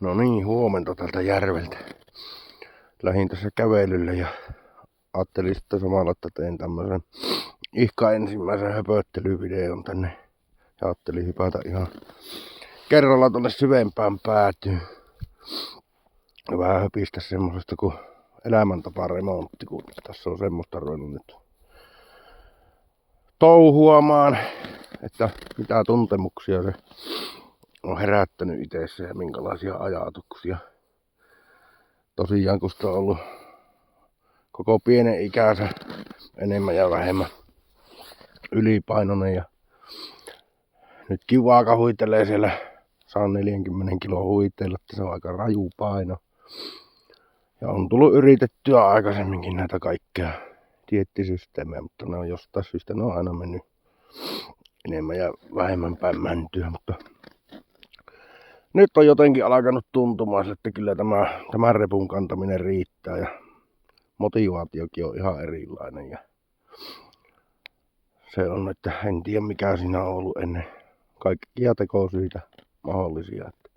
No niin, huomenta tältä järveltä. Lähdin tässä kävelylle ja ajattelin sitten samalla, että teen tämmösen ensimmäisen höpöttelyvideon tänne. Ja ajattelin hypätä ihan kerralla tonne syvempään päätyyn. Ja vähän höpistä semmosesta kuin elämäntaparemontti, kun tässä on semmoista ruvennut nyt touhuamaan, että mitä tuntemuksia se on herättänyt itsessä ja minkälaisia ajatuksia. Tosiaan kun sitä on ollut koko pienen ikänsä enemmän ja vähemmän ylipainoinen ja nyt kivaa huitelee siellä 140 kilo huiteilla, että se on aika raju paino. Ja on tullut yritettyä aikaisemminkin näitä kaikkea diettisysteemejä, mutta ne on jostain syystä ne on aina mennyt enemmän ja vähemmän päin mäntyä, mutta nyt on jotenkin alkanut tuntumaan, että kyllä tämä repun kantaminen riittää ja motivaatiokin on ihan erilainen. Ja se on, että en tiedä mikä siinä on ollut ennen kaikkia tekosyitä mahdollisia. Että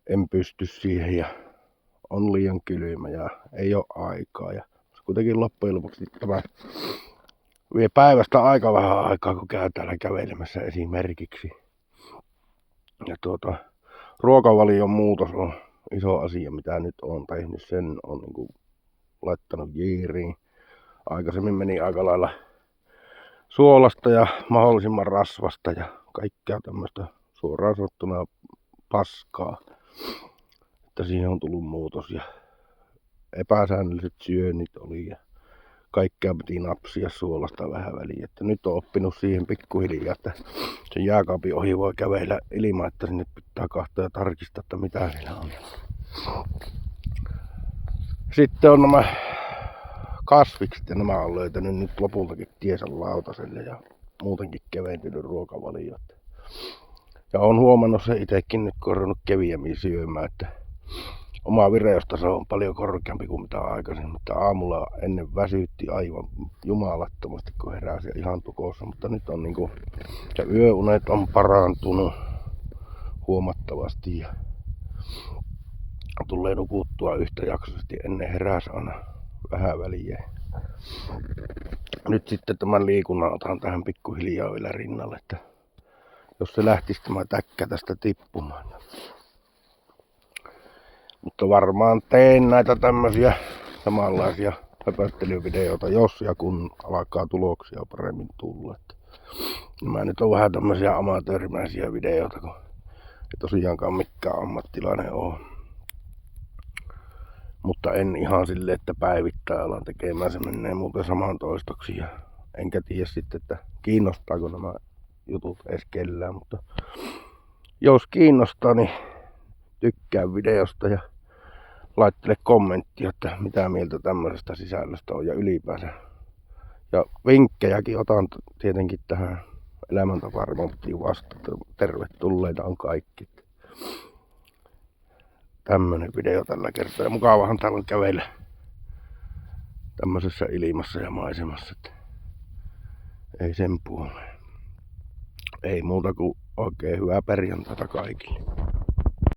en pysty siihen ja on liian kylmä ja ei ole aikaa. Ja kuitenkin loppujen lopuksi tämä vie päivästä aika vähän aikaa, kun käy täällä kävelemässä esimerkiksi. Ja ruokavalion muutos on iso asia, mitä nyt on tehnyt. Sen on niin laittanut jiiriin. Aikaisemmin meni aika lailla suolasta ja mahdollisimman rasvasta ja kaikkea tämmöistä suoraan sanottuna paskaa. Että siihen on tullut muutos ja epäsäännölliset syönnit oli ja kaikkea piti napsia suolasta vähän väliin. Että nyt on oppinut siihen pikkuhiljaa, että sen jääkaapin ohi voi kävellä ilman, että sinne pitää katsoa ja tarkistaa, että mitä siellä on. Sitten on nämä kasvikset ja nämä on löytänyt nyt lopultakin tiensä lautaselle ja muutenkin keventynyt ruokavalio. Ja on huomannut se itsekin nyt, kun on ruvennut keviämmin syömään, että oma vireystaso on paljon korkeampi kuin mitä aikaisemmin. Mutta aamulla ennen väsytti aivan jumalattomasti, kun heräsi ihan tukossa. Mutta nyt on niinku, ja yöunet on parantunut huomattavasti ja tulee nukuttua yhtäjaksoisesti ennen heräsi aina vähän väliä. Nyt sitten tämän liikunnan otan tähän pikkuhiljaa vielä rinnalle, että jos se lähtisi tämä täkkä tästä tippumaan. Mutta varmaan teen näitä tämmöisiä samanlaisia höpöttelyvideoita, jos ja kun alkaa tuloksia paremmin tulla. Nämä nyt on vähän tämmöisiä amatöörimäisiä videoita, kun ei tosiaankaan mikään ammattilainen ole. Mutta en ihan silleen, että päivittäin alan tekemään, se menee muuten saman toistoksi. Ja enkä tiedä sitten, että kiinnostaako nämä jutut edes kellään, mutta jos kiinnostaa, niin tykkää videosta ja laittele kommenttia, että mitä mieltä tämmöisestä sisällöstä on ja ylipäänsä. Ja vinkkejäkin otan tietenkin tähän elämäntaparemonttiin vasta. Tervetulleita on kaikki. Tämmönen video tällä kertaa. Ja mukavahan täällä on kävellä tämmöisessä ilmassa ja maisemassa. Että ei sen puoleen. Ei muuta kuin oikein hyvää perjantaita kaikille.